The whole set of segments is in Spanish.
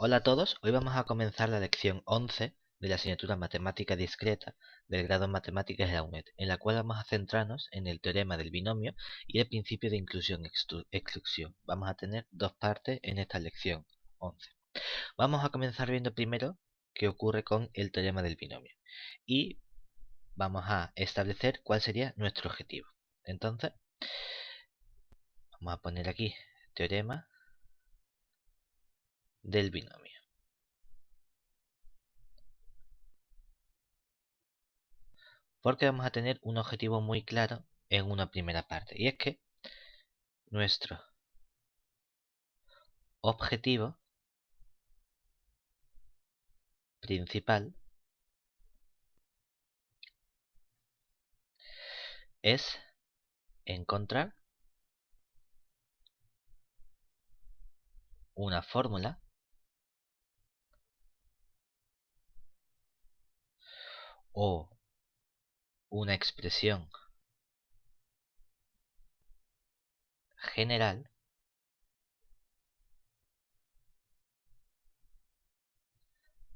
Hola a todos, hoy vamos a comenzar la lección 11 de la asignatura Matemática Discreta del grado en Matemáticas de la UNED, en la cual vamos a centrarnos en el teorema del binomio y el principio de inclusión-exclusión. Vamos a tener dos partes en esta lección 11. Vamos a comenzar viendo primero qué ocurre con el teorema del binomio y vamos a establecer cuál sería nuestro objetivo. Entonces, vamos a poner aquí teorema del binomio. Porque vamos a tener un objetivo muy claro en una primera parte. Y es que nuestro objetivo principal es encontrar una fórmula o una expresión general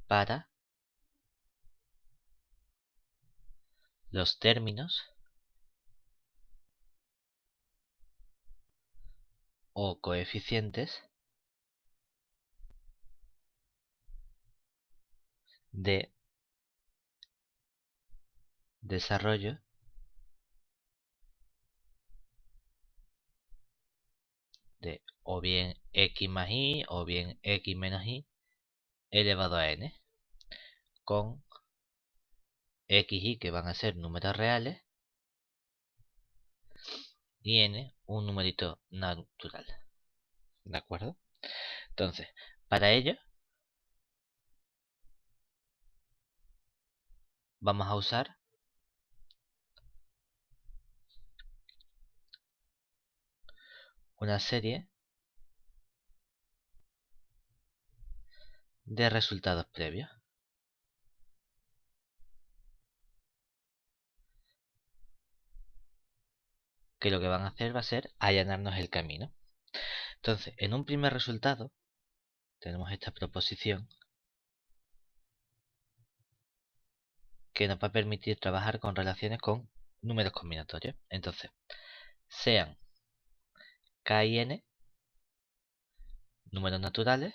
para los términos o coeficientes de desarrollo de o bien x más y o bien x menos y elevado a n, con x y que van a ser números reales y n un numerito natural. ¿De acuerdo? Entonces, para ello vamos a usar una serie de resultados previos que lo que van a hacer va a ser allanarnos el camino. Entonces, en un primer resultado tenemos esta proposición que nos va a permitir trabajar con relaciones con números combinatorios. Entonces, sean k y n números naturales,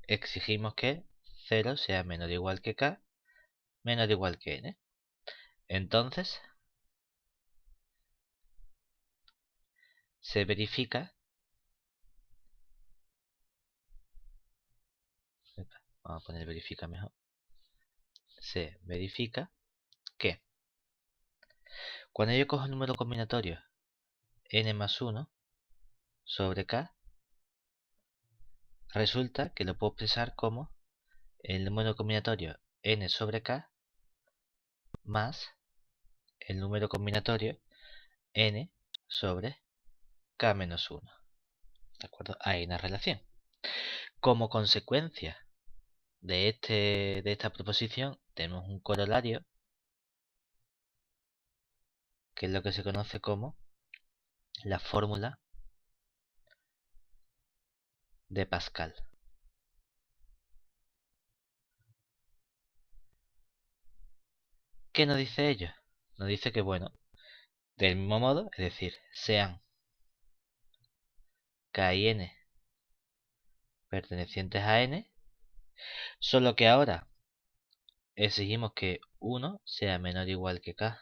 exigimos que 0 sea menor o igual que k, menor o igual que n. Entonces, se verifica, vamos a poner verifica mejor, se verifica que cuando yo cojo el número combinatorio n más 1 sobre k, resulta que lo puedo expresar como el número combinatorio n sobre k más el número combinatorio n sobre k menos 1. ¿De acuerdo? Hay una relación. Como consecuencia de esta proposición, tenemos un corolario, que es lo que se conoce como la fórmula de Pascal. ¿Qué nos dice ello? Nos dice que, bueno, del mismo modo, es decir, sean k y n pertenecientes a n, solo que ahora exigimos que 1 sea menor o igual que k,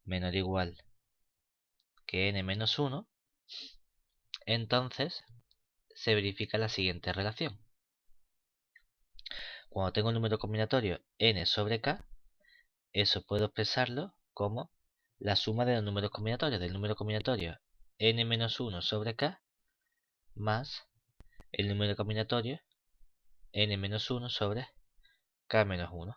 menor o igual que n menos 1, entonces se verifica la siguiente relación. Cuando tengo un número combinatorio n sobre k, eso puedo expresarlo como la suma de los números combinatorios, del número combinatorio n menos 1 sobre k más el número combinatorio n menos 1 sobre k menos 1.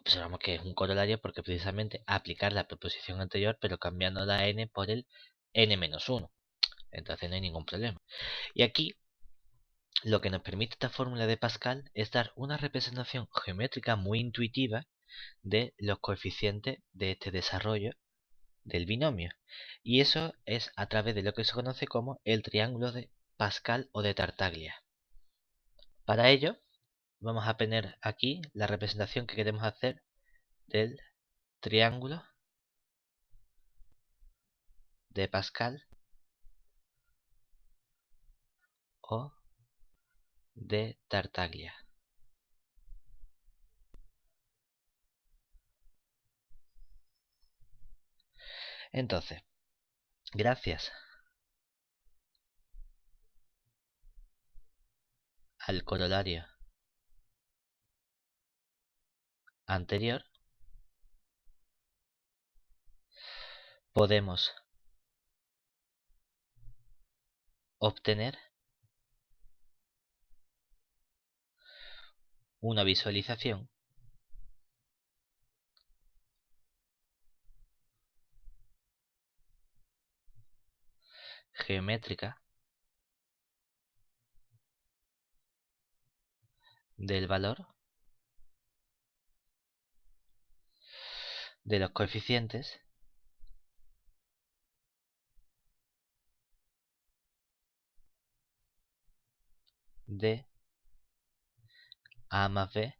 Observamos que es un corolario porque precisamente aplicar la proposición anterior, pero cambiando la n por el n menos 1. Entonces no hay ningún problema. Y aquí lo que nos permite esta fórmula de Pascal es dar una representación geométrica muy intuitiva de los coeficientes de este desarrollo del binomio. Y eso es a través de lo que se conoce como el triángulo de Pascal o de Tartaglia. Para ello, vamos a poner aquí la representación que queremos hacer del triángulo de Pascal o de Tartaglia. Entonces, gracias al corolario anterior, podemos obtener una visualización geométrica del valor de los coeficientes de a más b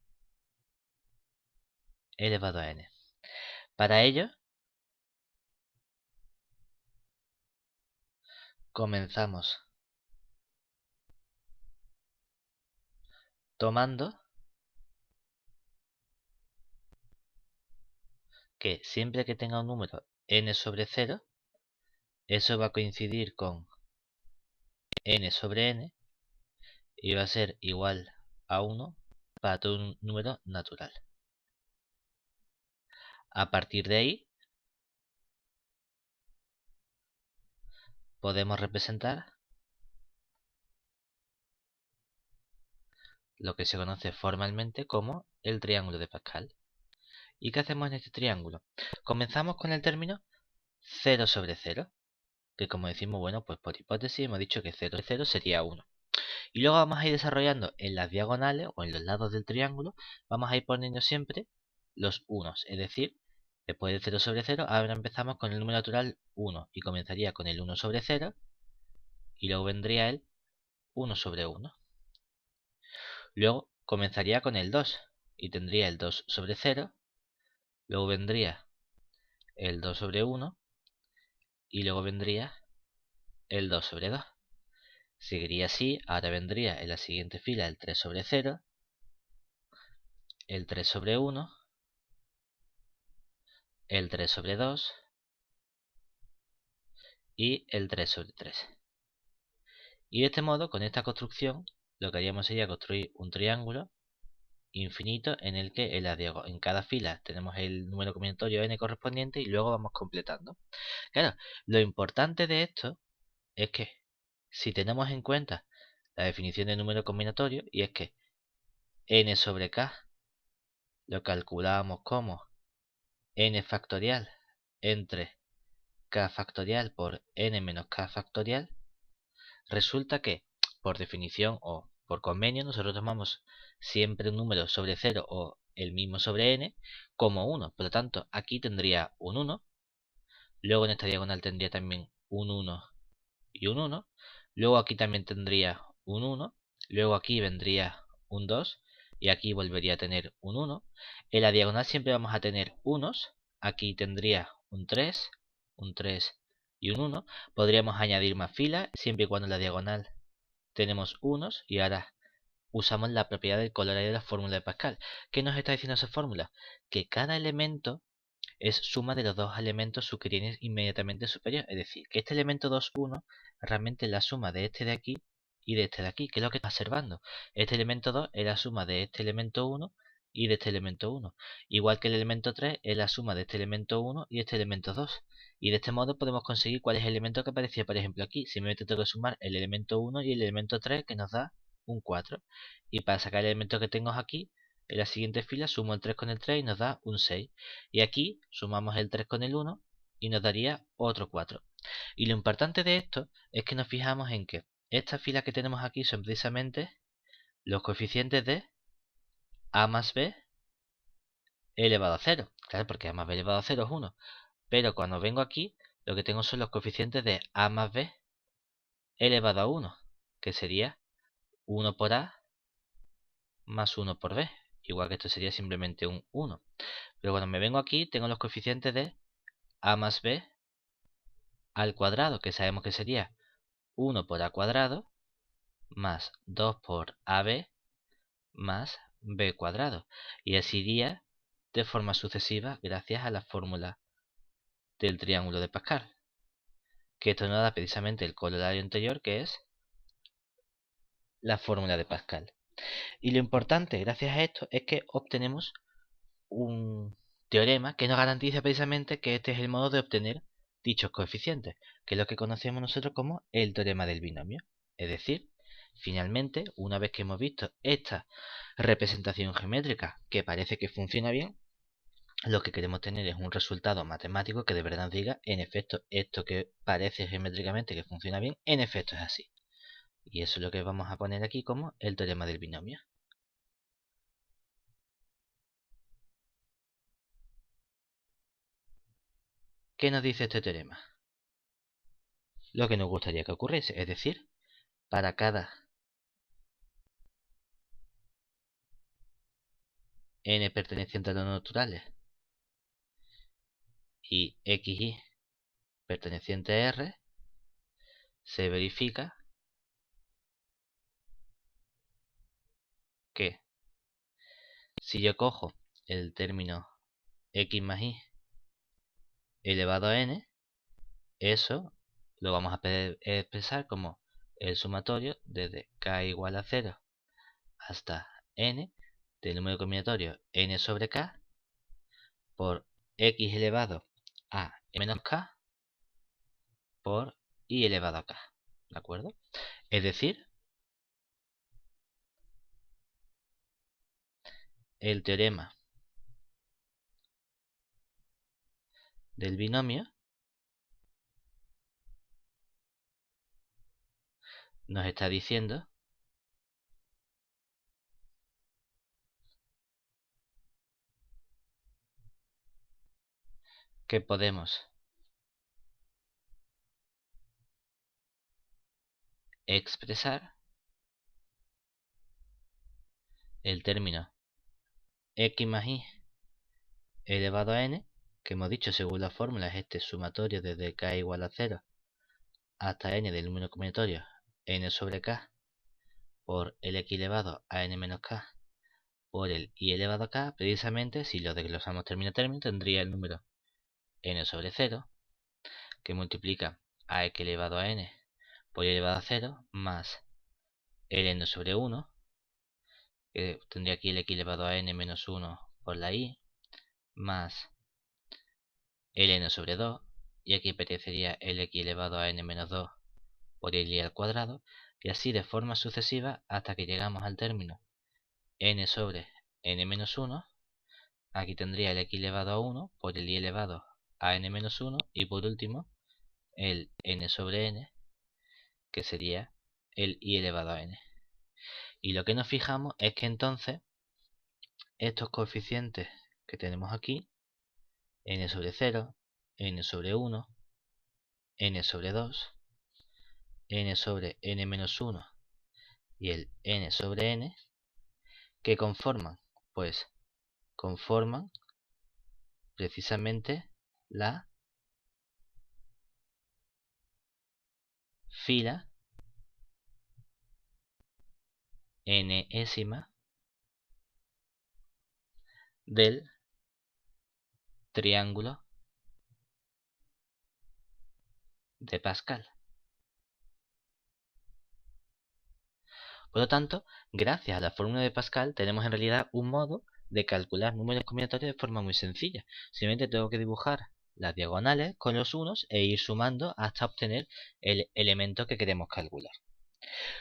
elevado a n. Para ello, comenzamos tomando que siempre que tenga un número n sobre 0, eso va a coincidir con n sobre n y va a ser igual a 1 para todo un número natural. A partir de ahí, podemos representar lo que se conoce formalmente como el triángulo de Pascal. ¿Y qué hacemos en este triángulo? Comenzamos con el término 0 sobre 0, que como decimos, bueno, pues por hipótesis hemos dicho que 0 sobre 0 sería 1. Y luego vamos a ir desarrollando en las diagonales o en los lados del triángulo, vamos a ir poniendo siempre los unos. Es decir, después de 0 sobre 0, ahora empezamos con el número natural 1 y comenzaría con el 1 sobre 0 y luego vendría el 1 sobre 1. Luego comenzaría con el 2 y tendría el 2 sobre 0. Luego vendría el 2 sobre 1 y luego vendría el 2 sobre 2. Seguiría así, ahora vendría en la siguiente fila el 3 sobre 0, el 3 sobre 1, el 3 sobre 2 y el 3 sobre 3. Y de este modo, con esta construcción, lo que haríamos sería construir un triángulo infinito en el que en cada fila tenemos el número combinatorio n correspondiente y luego vamos completando. Claro, lo importante de esto es que si tenemos en cuenta la definición de número combinatorio, y es que n sobre k lo calculamos como n factorial entre k factorial por n menos k factorial, resulta que, por definición o por convenio, nosotros tomamos siempre un número sobre 0 o el mismo sobre n como 1. Por lo tanto, aquí tendría un 1. Luego en esta diagonal tendría también un 1 y un 1. Luego aquí también tendría un 1. Luego aquí vendría un 2. Y aquí volvería a tener un 1. En la diagonal siempre vamos a tener unos. Aquí tendría un 3 y un 1. Podríamos añadir más filas siempre y cuando en la diagonal tenemos unos. Y ahora usamos la propiedad del colorario de la fórmula de Pascal. ¿Qué nos está diciendo esa fórmula? Que cada elemento es suma de los dos elementos que tienen inmediatamente superior. Es decir, que este elemento 2, 1 realmente es la suma de este de aquí y de este de aquí. ¿Qué es lo que está observando? Este elemento 2 es la suma de este elemento 1 y de este elemento 1. Igual que el elemento 3 es la suma de este elemento 1 y este elemento 2. Y de este modo podemos conseguir cuál es el elemento que aparecía, por ejemplo, aquí. Simplemente tengo que sumar el elemento 1 y el elemento 3, que nos da un 4. Y para sacar el elemento que tengo aquí, en la siguiente fila sumo el 3 con el 3 y nos da un 6. Y aquí sumamos el 3 con el 1 y nos daría otro 4. Y lo importante de esto es que nos fijamos en que estas filas que tenemos aquí son precisamente los coeficientes de a más b elevado a 0. Claro, porque a más b elevado a 0 es 1. Pero cuando vengo aquí, lo que tengo son los coeficientes de a más b elevado a 1, que sería 1 por a más 1 por b. Igual que esto sería simplemente un 1. Pero cuando me vengo aquí, tengo los coeficientes de a más b al cuadrado, que sabemos que sería 1 por a cuadrado más 2 por ab más b cuadrado. Y así iría de forma sucesiva gracias a la fórmula del triángulo de Pascal. Que esto nos da precisamente el corolario anterior, que es la fórmula de Pascal. Y lo importante, gracias a esto, es que obtenemos un teorema que nos garantiza precisamente que este es el modo de obtener dichos coeficientes, que es lo que conocemos nosotros como el teorema del binomio. Es decir, finalmente, una vez que hemos visto esta representación geométrica que parece que funciona bien, lo que queremos tener es un resultado matemático que de verdad diga, en efecto, esto que parece geométricamente que funciona bien, en efecto es así. Y eso es lo que vamos a poner aquí como el teorema del binomio. ¿Qué nos dice este teorema? Lo que nos gustaría que ocurriese, es decir, para cada n perteneciente a los naturales y xy perteneciente a R, se verifica que si yo cojo el término x más y elevado a n, eso lo vamos a expresar como el sumatorio desde k igual a 0 hasta n del número combinatorio n sobre k por x elevado a menos k por y elevado a k. ¿De acuerdo? Es decir, el teorema del binomio nos está diciendo que podemos expresar el término x más y elevado a n, que hemos dicho según la fórmula es este sumatorio desde k igual a 0 hasta n del número combinatorio n sobre k por el x elevado a n menos k por el y elevado a k. Precisamente si lo desglosamos término a término tendría el número n sobre 0 que multiplica a x elevado a n por y elevado a 0 más el n sobre 1, que tendría aquí el x elevado a n menos 1 por la y, más el n sobre 2, y aquí pertenecería el x elevado a n menos 2 por el y al cuadrado, y así de forma sucesiva hasta que llegamos al término n sobre n menos 1. Aquí tendría el x elevado a 1 por el y elevado a n menos 1, y por último el n sobre n, que sería el y elevado a n. Y lo que nos fijamos es que entonces estos coeficientes que tenemos aquí, n sobre 0, n sobre 1, n sobre 2, n sobre n menos 1 y el n sobre n, ¿qué conforman? Pues conforman precisamente la fila enésima del triángulo de Pascal. Por lo tanto, gracias a la fórmula de Pascal tenemos en realidad un modo de calcular números combinatorios de forma muy sencilla. Simplemente tengo que dibujar las diagonales con los unos e ir sumando hasta obtener el elemento que queremos calcular.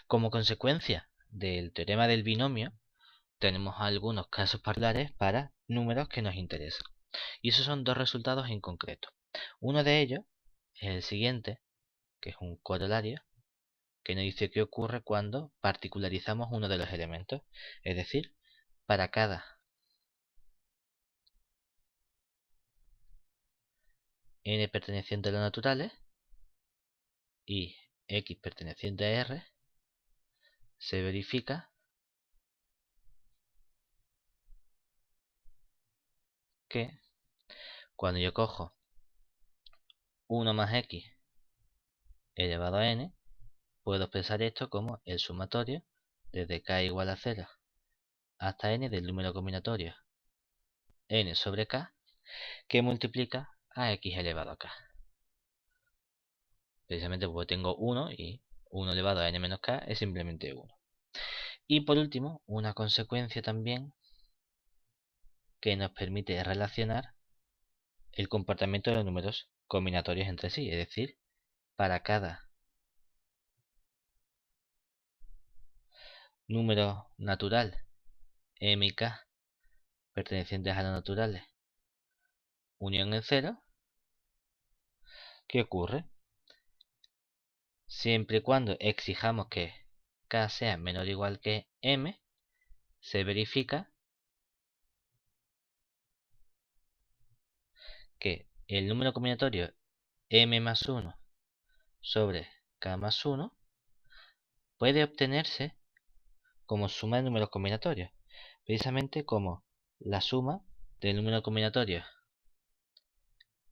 Como consecuencia del teorema del binomio, tenemos algunos casos particulares para números que nos interesan. Y esos son dos resultados en concreto. Uno de ellos es el siguiente, que es un corolario, que nos dice qué ocurre cuando particularizamos uno de los elementos. Es decir, para cada n perteneciente a los naturales y x perteneciente a R, se verifica que cuando yo cojo 1 más x elevado a n, puedo expresar esto como el sumatorio desde k igual a 0 hasta n del número combinatorio n sobre k que multiplica a x elevado a k. Precisamente porque tengo 1 y 1 elevado a n menos k es simplemente 1. Y por último, una consecuencia también que nos permite relacionar el comportamiento de los números combinatorios entre sí. Es decir, para cada número natural m y k pertenecientes a los naturales unión en 0, ¿qué ocurre? Siempre y cuando exijamos que k sea menor o igual que m, se verifica que el número combinatorio m más 1 sobre k más 1 puede obtenerse como suma de números combinatorios, precisamente como la suma del número combinatorio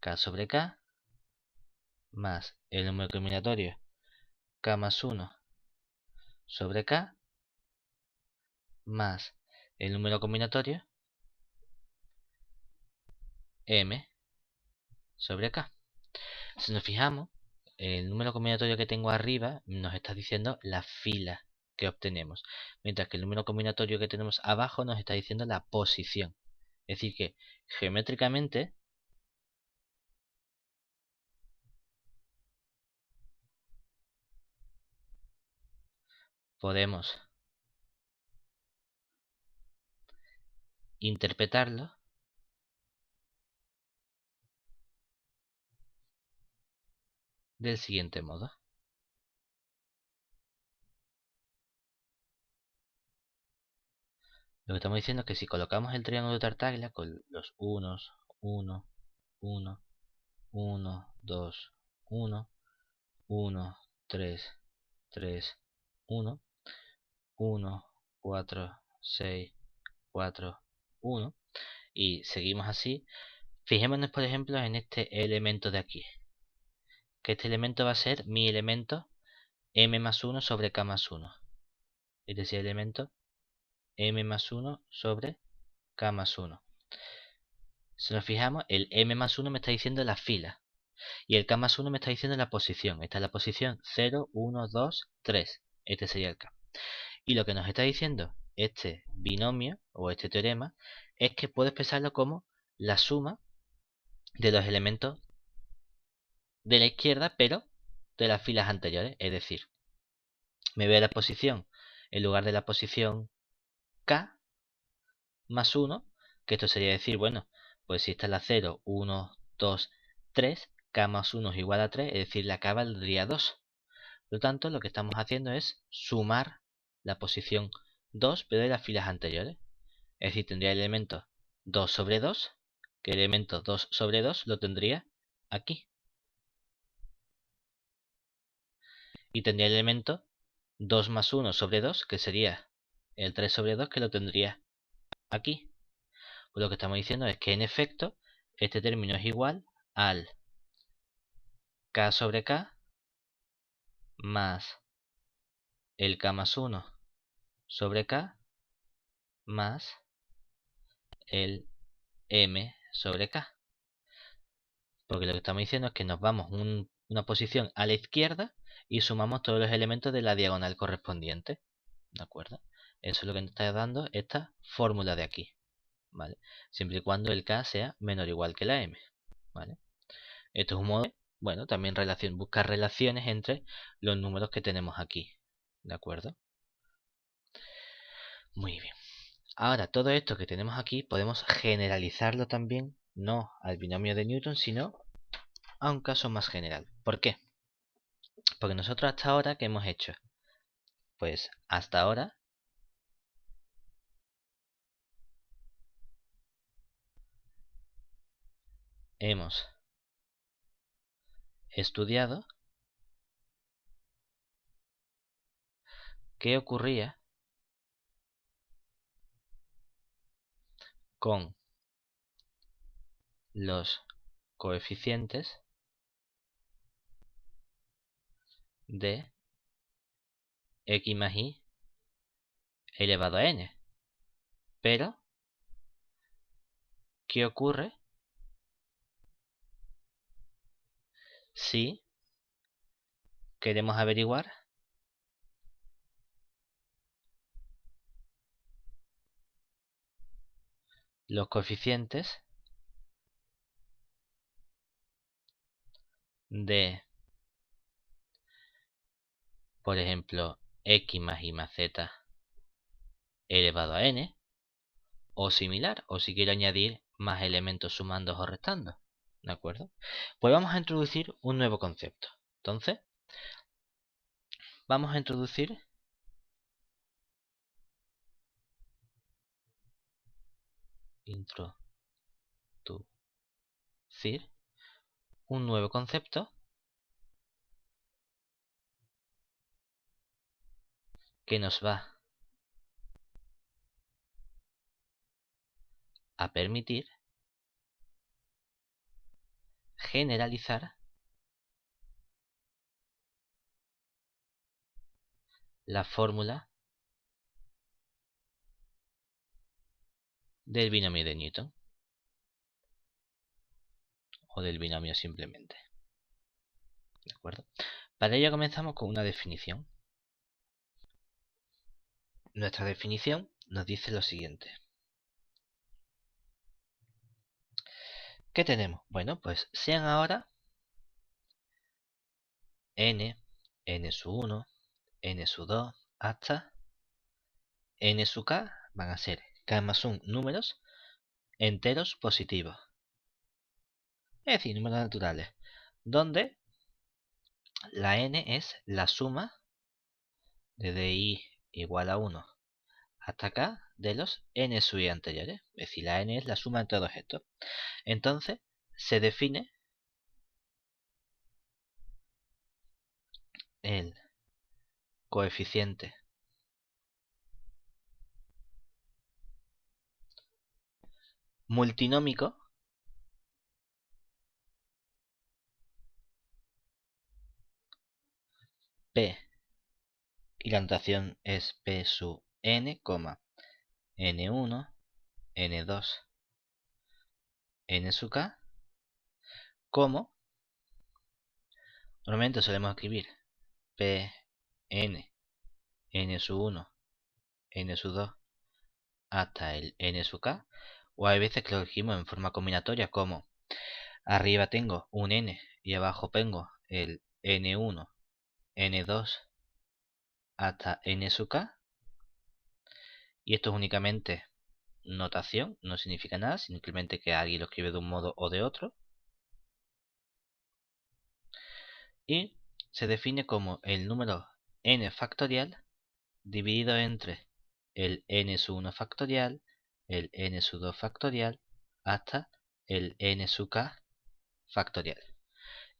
k sobre k más el número combinatorio k más 1 sobre k más el número combinatorio m sobre k. Si nos fijamos, el número combinatorio que tengo arriba nos está diciendo la fila que obtenemos, mientras que el número combinatorio que tenemos abajo nos está diciendo la posición. Es decir que geométricamente podemos interpretarlo del siguiente modo. Lo que estamos diciendo es que si colocamos el triángulo de Tartaglia con los unos, 1, 1, 1, 2, 1, 1, 3, 3, 1, 1, 4, 6, 4, 1, y seguimos así, fijémonos por ejemplo en este elemento de aquí, que este elemento va a ser mi elemento m más 1 sobre k más 1, es decir, el elemento m más 1 sobre k más 1. Si nos fijamos, el m más 1 me está diciendo la fila y el k más 1 me está diciendo la posición. Esta es la posición 0, 1, 2, 3. Este sería el k. Y lo que nos está diciendo este binomio o este teorema es que puedo expresarlo como la suma de los elementos de la izquierda, pero de las filas anteriores. Es decir, me voy a la posición, en lugar de la posición k más 1, que esto sería decir, bueno, pues si esta es la 0, 1, 2, 3, k más 1 es igual a 3, es decir, la k valdría 2. Por lo tanto, lo que estamos haciendo es sumar la posición 2, pero de las filas anteriores. Es decir, tendría el elemento 2 sobre 2, que el elemento 2 sobre 2 lo tendría aquí. Y tendría el elemento 2 más 1 sobre 2, que sería el 3 sobre 2, que lo tendría aquí. Pues lo que estamos diciendo es que en efecto este término es igual al k sobre k más el k más 1 sobre k más el m sobre k. Porque lo que estamos diciendo es que nos vamos una posición a la izquierda y sumamos todos los elementos de la diagonal correspondiente. ¿De acuerdo? Eso es lo que nos está dando esta fórmula de aquí. ¿Vale? Siempre y cuando el k sea menor o igual que la m. ¿Vale? Esto es un modo de, bueno, también buscar relaciones entre los números que tenemos aquí. ¿De acuerdo? Muy bien. Ahora, todo esto que tenemos aquí podemos generalizarlo también, no al binomio de Newton, sino a un caso más general. ¿Por qué? Porque nosotros hasta ahora, ¿qué hemos hecho? Pues hasta ahora hemos estudiado qué ocurría con los coeficientes de x más y elevado a n. Pero, ¿qué ocurre si queremos averiguar los coeficientes de, por ejemplo, x más y más z elevado a n, o similar, o si quiero añadir más elementos sumando o restando? ¿De acuerdo? Pues vamos a introducir un nuevo concepto. Entonces, vamos a introducir un nuevo concepto que nos va a permitir generalizar la fórmula del binomio de Newton, o del binomio simplemente. ¿De acuerdo? Para ello comenzamos con una definición. Nuestra definición nos dice lo siguiente. ¿Qué tenemos? Bueno, pues sean ahora n, n sub 1, n sub 2, hasta n sub k van a ser k más 1 números enteros positivos. Es decir, números naturales, donde la n es la suma desde i igual a 1 hasta k de los n sub i anteriores. Es decir, la n es la suma de todos estos. Entonces, se define el coeficiente multinómico P, y la notación es P sub n, n1, n2, n sub k, como normalmente solemos escribir P, n sub 1, n sub 2, hasta el n sub k, o hay veces que lo escribimos en forma combinatoria como arriba tengo un n y abajo tengo el n1, n2 hasta n sub k, y esto es únicamente notación, no significa nada, simplemente que alguien lo escribe de un modo o de otro, y se define como el número n factorial dividido entre el n sub 1 factorial, el n sub 2 factorial, hasta el n sub k factorial.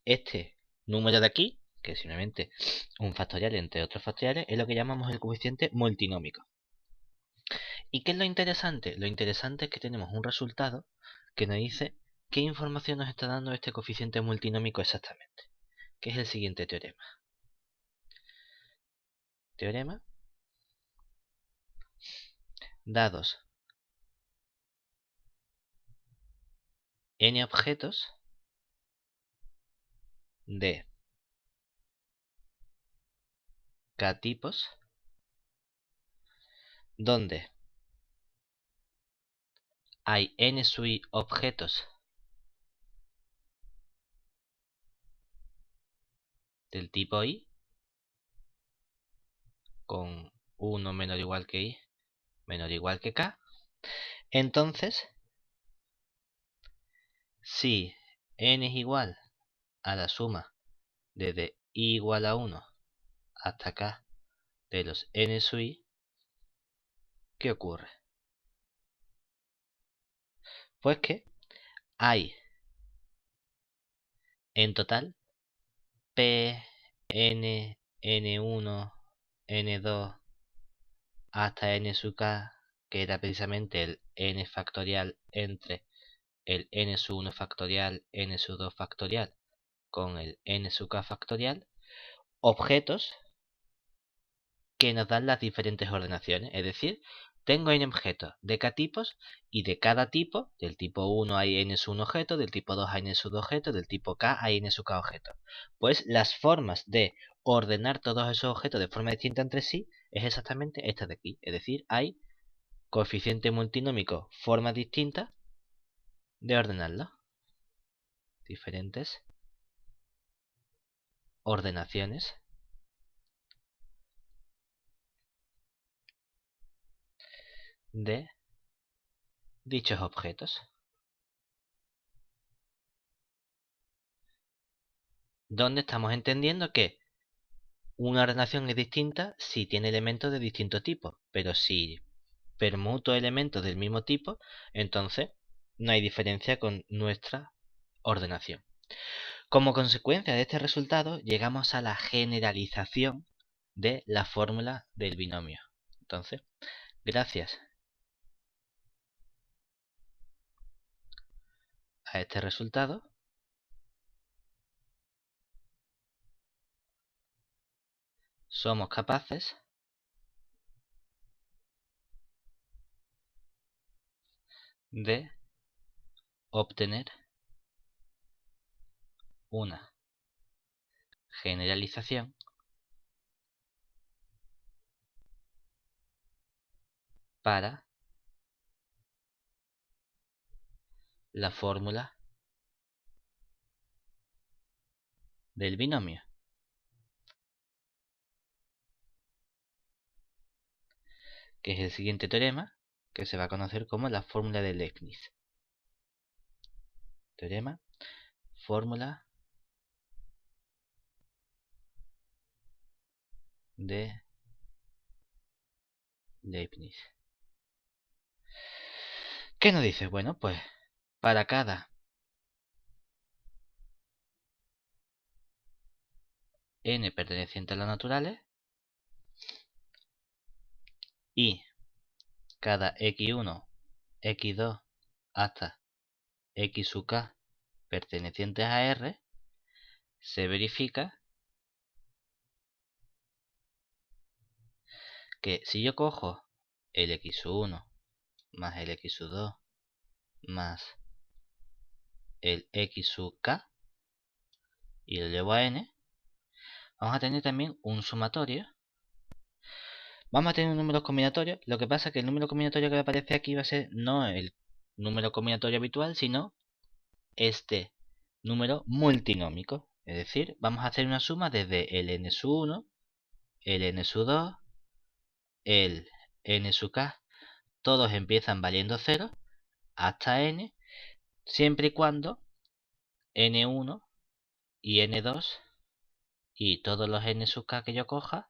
Este número de aquí, que es simplemente un factorial entre otros factoriales, es lo que llamamos el coeficiente multinómico. ¿Y qué es lo interesante? Lo interesante es que tenemos un resultado que nos dice qué información nos está dando este coeficiente multinómico exactamente, que es el siguiente teorema. Teorema: dados n objetos de k tipos, donde hay n sub i objetos del tipo i, con 1 menor o igual que i menor o igual que k, entonces, si n es igual a la suma desde i igual a 1 hasta k de los n sub i, ¿qué ocurre? Pues que hay en total p, n, n1, n2 hasta n sub k, que era precisamente el n factorial entre el n sub 1 factorial, n sub 2 factorial con el n sub k factorial, objetos que nos dan las diferentes ordenaciones. Es decir, tengo n objetos de k tipos y de cada tipo, del tipo 1 hay n sub 1 objetos, del tipo 2 hay n sub 2 objetos, del tipo k hay n sub k objetos. Pues las formas de ordenar todos esos objetos de forma distinta entre sí es exactamente esta de aquí. Es decir, hay coeficiente multinómico, formas distintas de ordenarlo. Diferentes ordenaciones de dichos objetos. Donde estamos entendiendo que una ordenación es distinta si tiene elementos de distinto tipo, pero si permuto elementos del mismo tipo, entonces no hay diferencia con nuestra ordenación. Como consecuencia de este resultado, llegamos a la generalización de la fórmula del binomio. Entonces, gracias a este resultado, somos capaces de obtener una generalización para la fórmula del binomio, que es el siguiente teorema, que se va a conocer como la fórmula de Leibniz. Teorema, fórmula de Leibniz. ¿Qué nos dice? Bueno, pues para cada n perteneciente a los naturales y cada x1, x2 hasta x sub k pertenecientes a R, se verifica que si yo cojo el x sub 1 más el x sub 2 más el x sub k y lo llevo a n, vamos a tener también un sumatorio. Vamos a tener un número combinatorio. Lo que pasa es que el número combinatorio que aparece aquí va a ser no el número combinatorio habitual, sino este número multinómico. Es decir, vamos a hacer una suma desde el n sub 1, el n sub 2, el n sub k. Todos empiezan valiendo 0 hasta n, siempre y cuando n1 y n2 y todos los n sub k que yo coja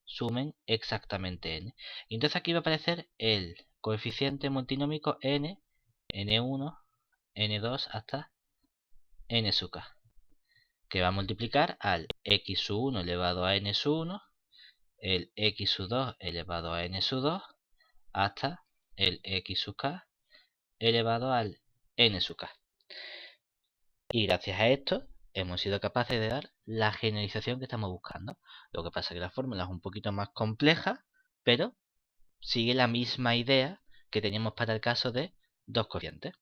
sumen exactamente n. Y entonces aquí va a aparecer el coeficiente multinómico n, n1, n2 hasta n sub k, que va a multiplicar al x sub 1 elevado a n sub 1, el x sub 2 elevado a n sub 2, hasta el x sub k elevado al n sub k. Y gracias a esto hemos sido capaces de dar la generalización que estamos buscando. Lo que pasa es que la fórmula es un poquito más compleja, pero sigue la misma idea que teníamos para el caso de dos corrientes.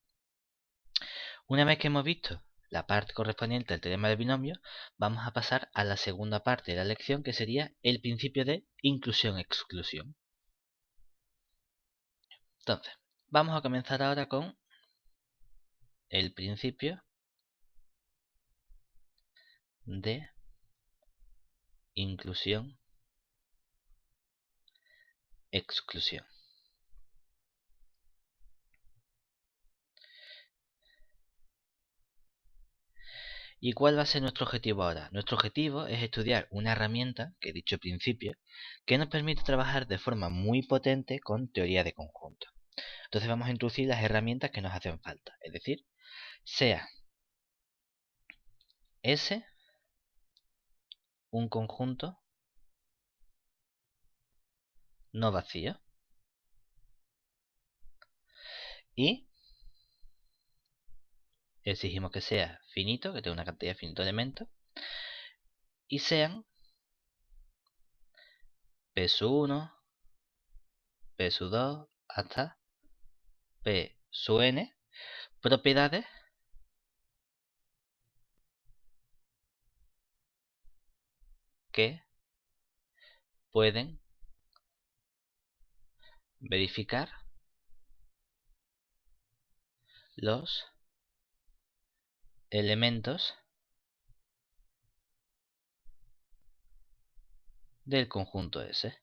Una vez que hemos visto la parte correspondiente al teorema del binomio, vamos a pasar a la segunda parte de la lección, que sería el principio de inclusión-exclusión. Entonces, vamos a comenzar ahora con el principio de inclusión-exclusión. ¿Y cuál va a ser nuestro objetivo ahora? Nuestro objetivo es estudiar una herramienta, que he dicho al principio, que nos permite trabajar de forma muy potente con teoría de conjuntos. Entonces vamos a introducir las herramientas que nos hacen falta. Es decir, sea S un conjunto no vacío y exigimos que sea finito, que tenga una cantidad finita de elementos, y sean P sub 1, P sub 2, hasta P sub n, propiedades que pueden verificar los elementos del conjunto S.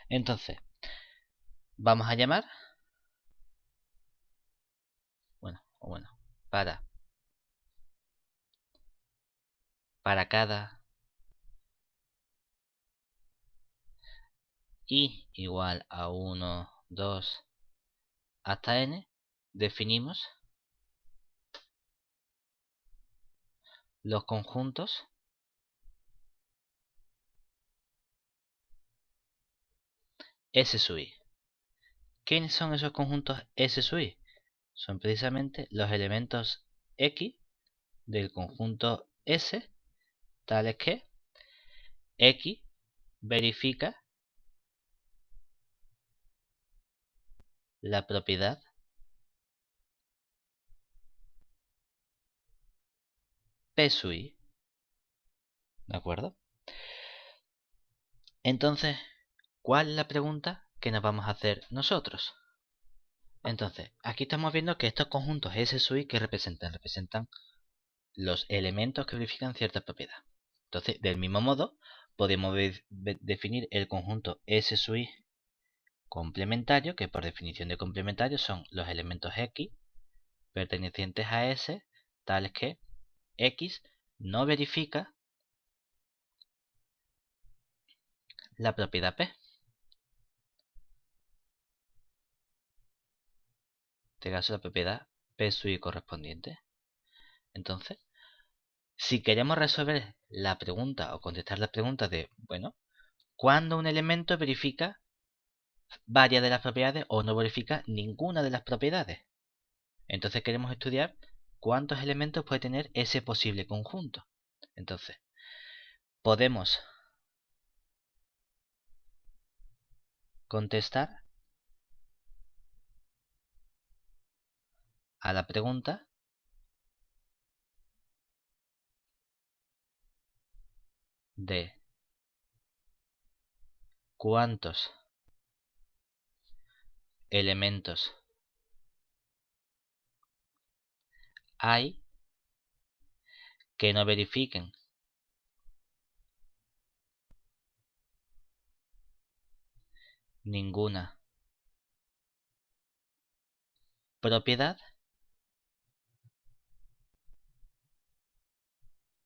Entonces, vamos a llamar, para cada i igual a 1, 2, hasta n, definimos los conjuntos S sub i. ¿Quiénes son esos conjuntos S sub i? Son precisamente los elementos X del conjunto S, tales que X verifica la propiedad P sub i. ¿De acuerdo? Entonces, ¿cuál es la pregunta que nos vamos a hacer nosotros? Entonces, aquí estamos viendo que estos conjuntos S sub i, ¿qué representan? Representan los elementos que verifican cierta propiedad. Entonces, del mismo modo, podemos definir el conjunto S sub i complementario, que por definición de complementario son los elementos X pertenecientes a S, tales que X no verifica la propiedad P. En este caso, la propiedad P sub i correspondiente. Entonces, si queremos resolver la pregunta o contestar la pregunta de, bueno, ¿cuándo un elemento verifica varias de las propiedades o no verifica ninguna de las propiedades? Entonces queremos estudiar cuántos elementos puede tener ese posible conjunto. Entonces, podemos contestar a la pregunta de cuántos elementos hay que no verifiquen ninguna propiedad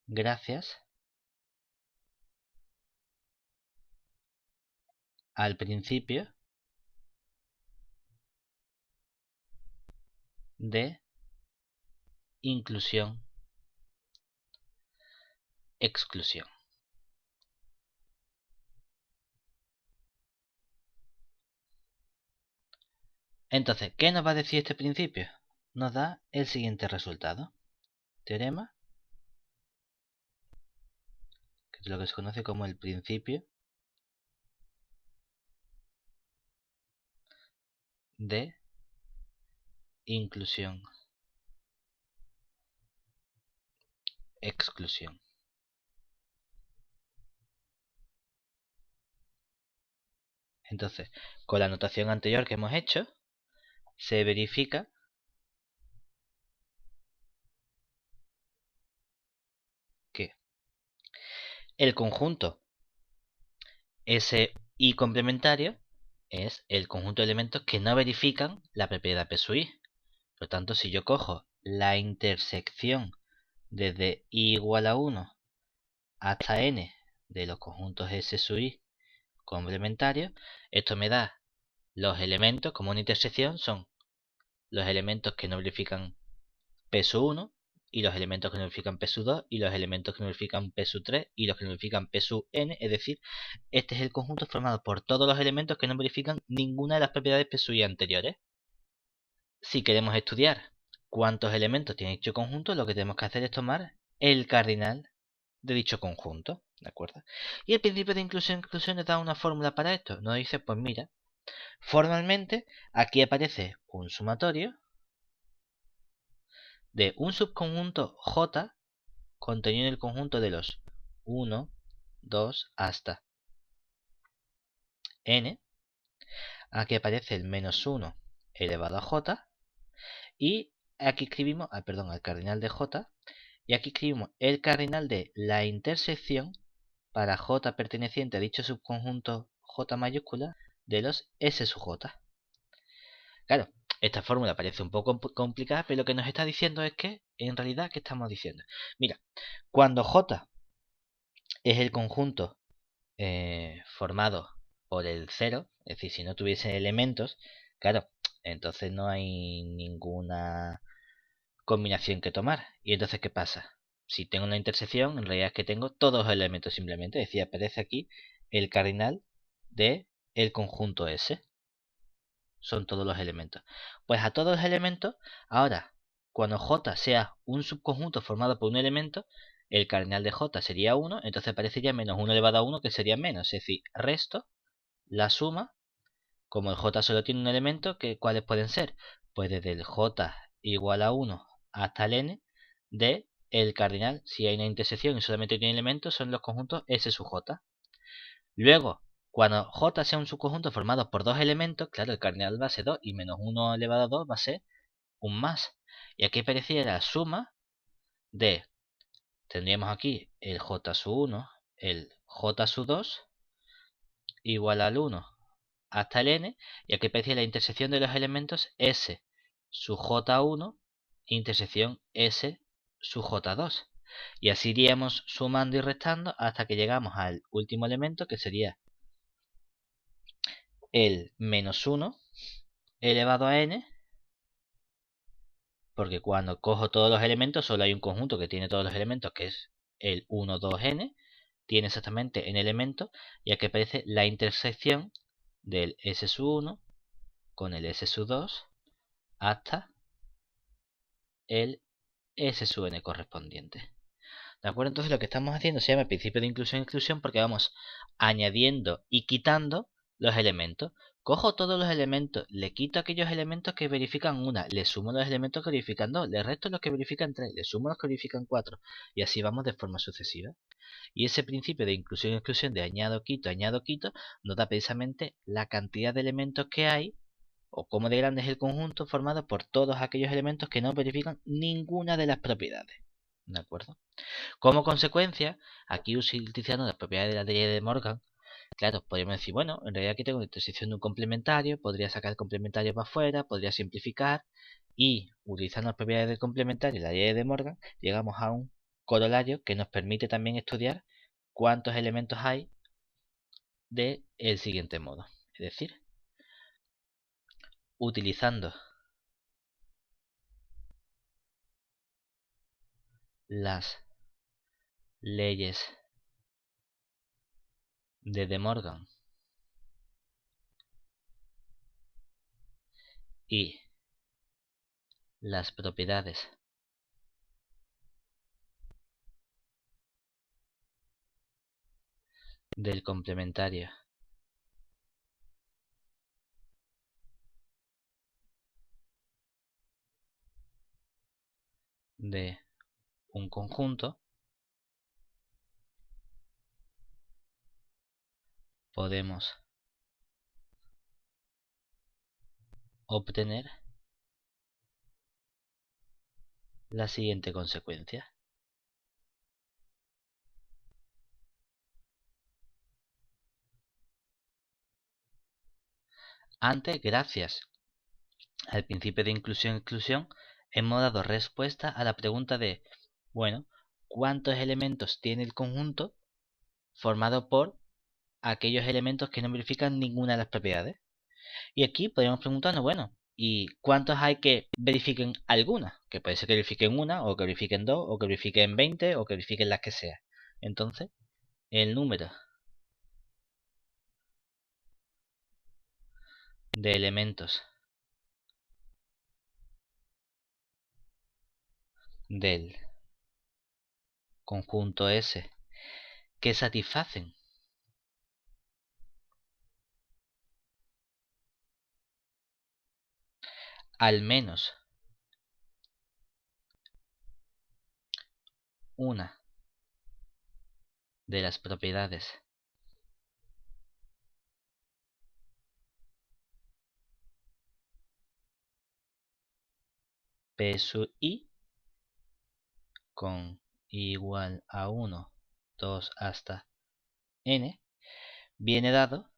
gracias al principio de inclusión-exclusión. Entonces, ¿qué nos va a decir este principio? Nos da el siguiente resultado. Teorema, que es lo que se conoce como el principio de inclusión-exclusión. Entonces, con la notación anterior que hemos hecho, se verifica que el conjunto SI complementario es el conjunto de elementos que no verifican la propiedad P sub i. Por lo tanto, si yo cojo la intersección desde i igual a 1 hasta n de los conjuntos S sub i complementarios, esto me da los elementos, como una intersección, son los elementos que no verifican P sub 1 y los elementos que no verifican P sub 2 y los elementos que no verifican P sub 3 y los que no verifican P sub n, es decir, este es el conjunto formado por todos los elementos que no verifican ninguna de las propiedades P sub i anteriores. si queremos estudiar cuántos elementos tiene dicho conjunto, lo que tenemos que hacer es tomar el cardinal de dicho conjunto, ¿de acuerdo? Y el principio de inclusión nos da una fórmula para esto. Nos dice, pues mira, formalmente aquí aparece un sumatorio de un subconjunto J contenido en el conjunto de los 1, 2 hasta n. Aquí aparece el menos 1 elevado a j. Y aquí escribimos, al cardinal de j. Y aquí escribimos el cardinal de la intersección para j perteneciente a dicho subconjunto j mayúscula de los s sub j. Claro, esta fórmula parece un poco complicada, pero lo que nos está diciendo es que, en realidad, ¿qué estamos diciendo? Mira, cuando j es el conjunto formado por el 0, es decir, si no tuviese elementos, claro, entonces no hay ninguna combinación que tomar. ¿Y entonces qué pasa? Si tengo una intersección, en realidad es que tengo todos los elementos simplemente. Es decir, aparece aquí el cardinal de el conjunto S. Son todos los elementos. Pues a todos los elementos, ahora, cuando J sea un subconjunto formado por un elemento, el cardinal de J sería 1, entonces aparecería menos 1 elevado a 1, que sería menos. Es decir, resto la suma, como el J solo tiene un elemento, ¿cuáles pueden ser? Pues desde el J igual a 1 hasta el n de el cardinal, si hay una intersección y solamente tiene elementos, son los conjuntos S sub J. Luego, cuando J sea un subconjunto formado por dos elementos, claro, el cardinal va a ser 2 y menos 1 elevado a 2 va a ser un más. Y aquí aparecería la suma de, tendríamos aquí el J sub 1, el J sub 2, igual al 1 hasta el n, y aquí aparece la intersección de los elementos S sub J1 intersección S sub J2. Y así iríamos sumando y restando hasta que llegamos al último elemento, que sería el menos 1 elevado a n, porque cuando cojo todos los elementos solo hay un conjunto que tiene todos los elementos, que es el 1, 2, n, tiene exactamente n elementos, y aquí aparece la intersección del S sub 1 con el S sub 2 hasta el S sub n correspondiente. ¿De acuerdo? Entonces lo que estamos haciendo se llama principio de inclusión y exclusión, porque vamos añadiendo y quitando los elementos. Cojo todos los elementos, le quito aquellos elementos que verifican 1, le sumo los elementos que verifican 2, le resto los que verifican 3, le sumo los que verifican 4, y así vamos de forma sucesiva. Y ese principio de inclusión y exclusión de añado, quito, nos da precisamente la cantidad de elementos que hay, o cómo de grande es el conjunto formado por todos aquellos elementos que no verifican ninguna de las propiedades. ¿De acuerdo? Como consecuencia, aquí utilizando las propiedades de la ley de Morgan, claro, podríamos decir, bueno, en realidad aquí tengo una intersección de un complementario, podría sacar el complementario para afuera, podría simplificar, y utilizando las propiedades del complementario y la ley de Morgan, llegamos a un corolario que nos permite también estudiar cuántos elementos hay del siguiente modo. Es decir, utilizando las leyes de De Morgan y las propiedades del complementario de un conjunto, podemos obtener la siguiente consecuencia. Antes, gracias al principio de inclusión-exclusión, hemos dado respuesta a la pregunta de, bueno, ¿cuántos elementos tiene el conjunto formado por aquellos elementos que no verifican ninguna de las propiedades? Y aquí podríamos preguntarnos, bueno, ¿y cuántos hay que verifiquen alguna? Que puede ser que verifiquen una, o que verifiquen dos, o que verifiquen 20, o que verifiquen las que sea. Entonces, el número de elementos del conjunto S que satisfacen al menos una de las propiedades P sub I con igual a 1, 2 hasta n, viene dado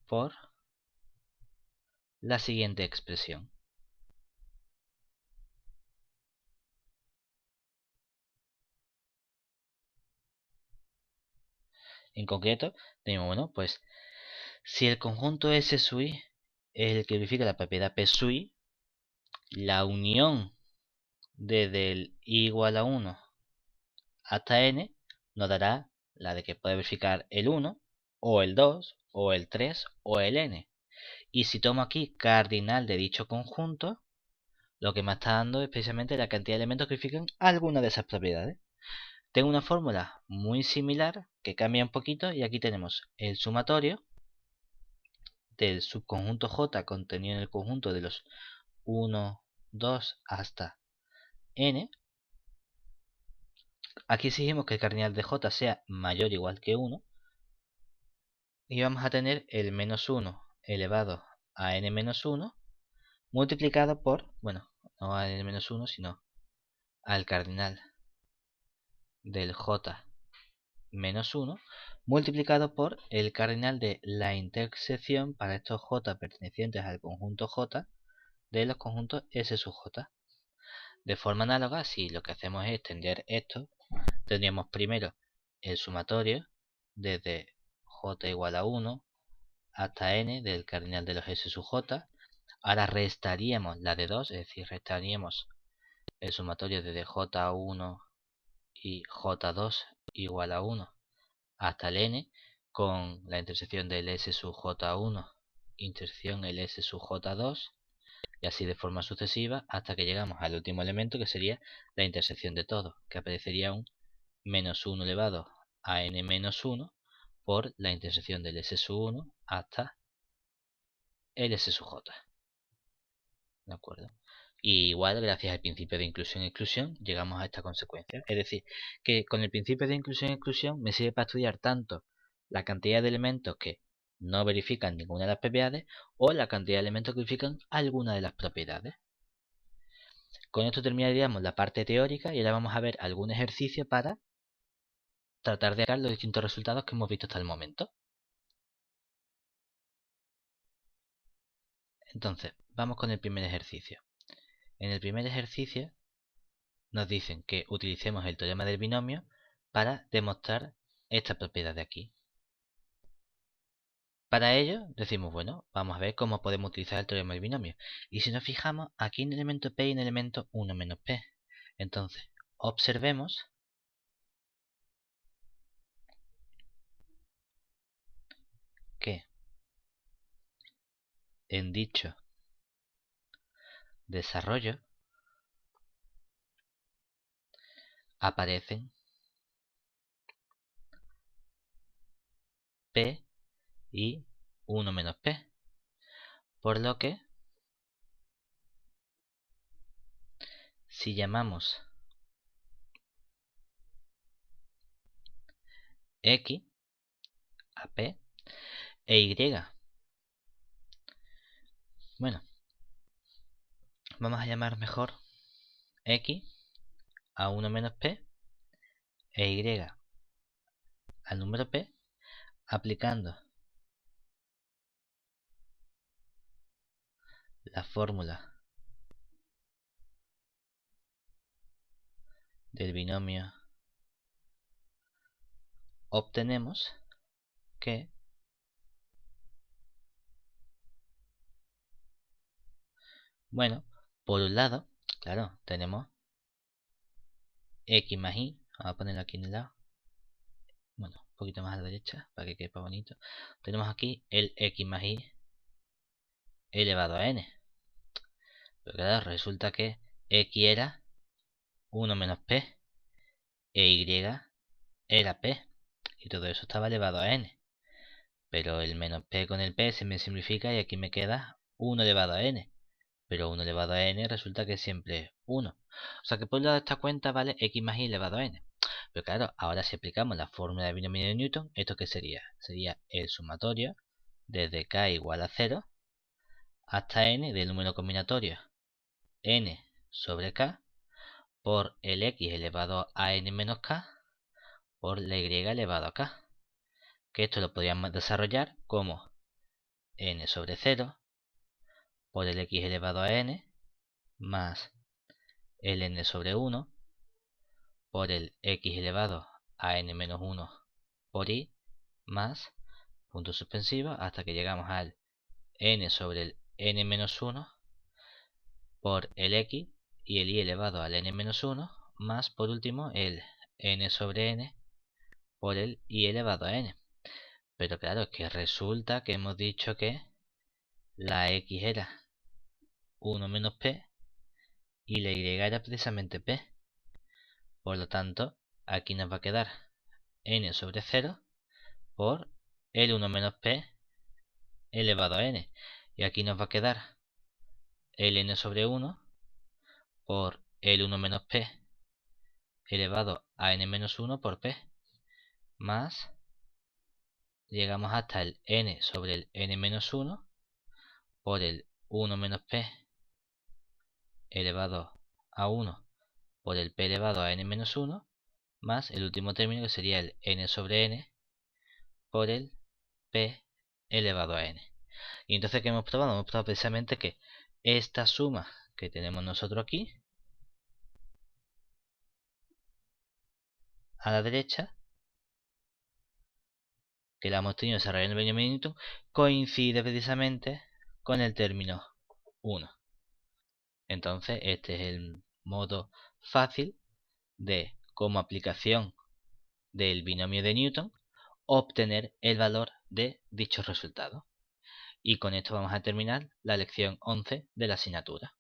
por la siguiente expresión. En concreto, tenemos, bueno, pues si el conjunto S sub I es el que verifica la propiedad P sub I, la unión desde el I igual a 1 hasta n nos dará la de que puede verificar el 1, o el 2, o el 3, o el n. Y si tomo aquí cardinal de dicho conjunto, lo que me está dando es precisamente la cantidad de elementos que verifican alguna de esas propiedades. Tengo una fórmula muy similar que cambia un poquito y aquí tenemos el sumatorio del subconjunto J contenido en el conjunto de los 1, 2 hasta n. Aquí exigimos que el cardinal de J sea mayor o igual que 1 y vamos a tener el menos 1 elevado a n menos 1 multiplicado por, bueno, no a n menos 1 sino al cardinal del J menos 1 multiplicado por el cardinal de la intersección para estos J pertenecientes al conjunto J de los conjuntos S sub J. De forma análoga, si lo que hacemos es extender esto, tendríamos primero el sumatorio desde J igual a 1 hasta n del cardinal de los S sub J. Ahora restaríamos la de 2, es decir, restaríamos el sumatorio desde J1 y J2 igual a 1 hasta el n con la intersección del S sub J1 intersección el S sub J2 y así de forma sucesiva hasta que llegamos al último elemento que sería la intersección de todo, que aparecería un menos 1 elevado a n menos 1 por la intersección del S sub 1 hasta el S sub J. ¿De acuerdo? Y igual, gracias al principio de inclusión-exclusión, llegamos a esta consecuencia. Es decir, que con el principio de inclusión-exclusión me sirve para estudiar tanto la cantidad de elementos que no verifican ninguna de las propiedades o la cantidad de elementos que verifican alguna de las propiedades. Con esto terminaríamos la parte teórica y ahora vamos a ver algún ejercicio para tratar de sacar los distintos resultados que hemos visto hasta el momento. Entonces, vamos con el primer ejercicio. En el primer ejercicio nos dicen que utilicemos el teorema del binomio para demostrar esta propiedad de aquí. Para ello decimos, bueno, vamos a ver cómo podemos utilizar el teorema del binomio. Y si nos fijamos, aquí en el elemento P y en el elemento 1 menos P. Entonces, observemos que en dicho desarrollo aparecen P y 1 menos P. Por lo que, si llamamos X a P e Y, bueno, vamos a llamar mejor X a 1 menos P e Y al número P aplicando la fórmula del binomio obtenemos que bueno, por un lado, claro, tenemos X más Y, vamos a ponerlo aquí en el lado, bueno, un poquito más a la derecha para que quepa bonito. Tenemos aquí el X más Y elevado a n. Pero claro, resulta que x era 1 menos p e y era p. Y todo eso estaba elevado a n. Pero el menos p con el p se me simplifica y aquí me queda 1 elevado a n. Pero 1 elevado a n resulta que siempre es 1. O sea que por lado de esta cuenta vale x más y elevado a n. Pero claro, ahora si aplicamos la fórmula de binomio de Newton, ¿esto qué sería? Sería el sumatorio desde k igual a 0 hasta n del número combinatorio n sobre k por el x elevado a n menos k por la y elevado a k. Que esto lo podríamos desarrollar como n sobre 0 por el x elevado a n más el n sobre 1 por el x elevado a n menos 1 por i más punto suspensivo hasta que llegamos al n sobre el n menos 1 por el x y el i elevado al n menos 1 más por último el n sobre n por el i elevado a n. Pero claro, es que resulta que hemos dicho que la x era 1 menos p y la y era precisamente p. Por lo tanto, aquí nos va a quedar n sobre 0 por el 1 menos p elevado a n. Y aquí nos va a quedar el n sobre 1 por el 1 menos p elevado a n menos 1 por p. Más, llegamos hasta el n sobre el n menos 1 por el 1 menos p elevado a 1 por el p elevado a n menos 1 más el último término que sería el n sobre n por el p elevado a n. Y entonces, ¿qué hemos probado? Hemos probado precisamente que esta suma que tenemos nosotros aquí a la derecha, que la hemos tenido desarrollando el binomio de Newton, coincide precisamente con el término 1. Entonces, este es el modo fácil de, como aplicación del binomio de Newton, obtener el valor de dicho resultado. Y con esto vamos a terminar la lección 11 de la asignatura.